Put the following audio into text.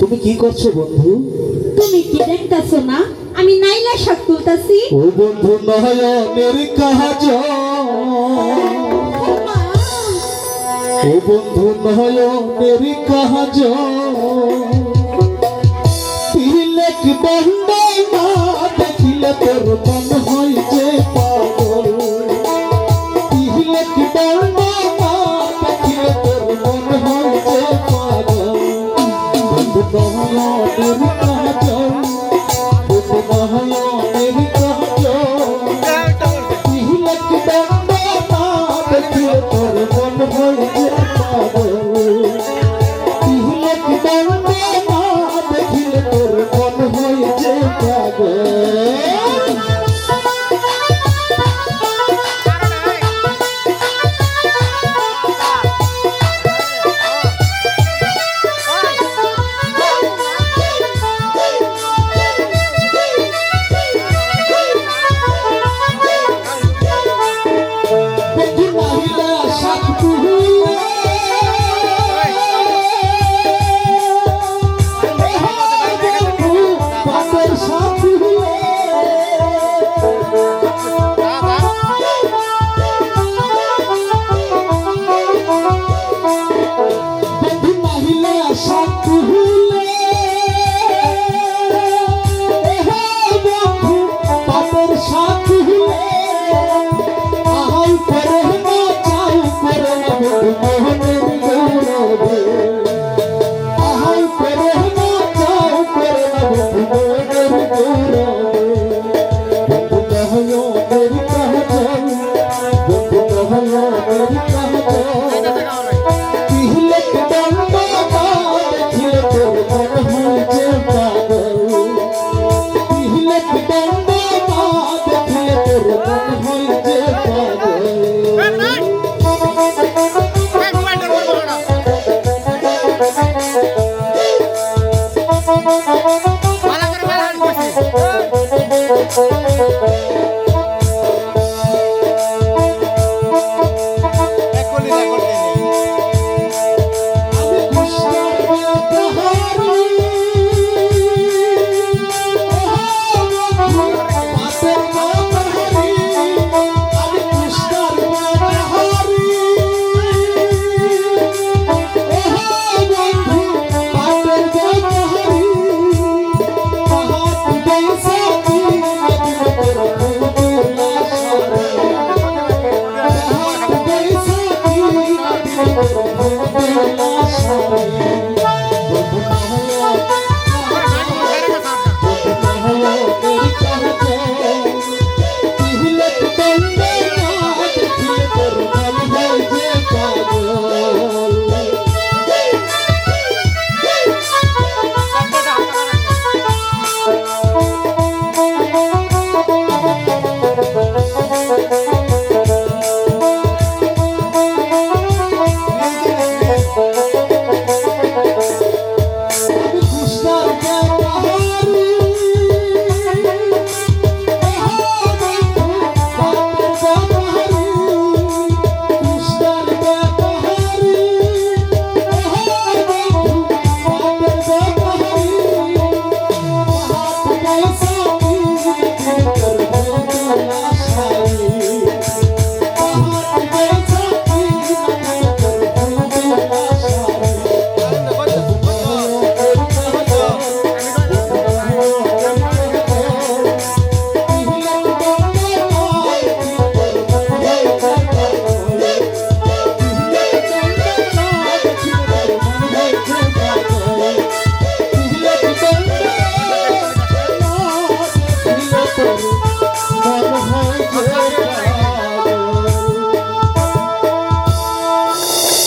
তুমি কি করছো বন্ধু? তুমি কি দেখতাছো না আমি নাইলা শাক তুলতাছি? ও বন্ধু নয়নের কাজল, ও বন্ধু নয়নের কাজল, তিলক বন্ধ না দেখিলে তোর মন হয় যে পাগল। তিলক বন্ধ না দেখিলে তোর মন হয় যে পাগল। বন্ধু নয়নের কাজল, বন্ধু নয়নের কাজল, তিলক বন্ধ না দেখিলে তোর মন হয় যে পাগল। তিলক বন্ধ না দেখিলে তোর মন হয় যে পাগল।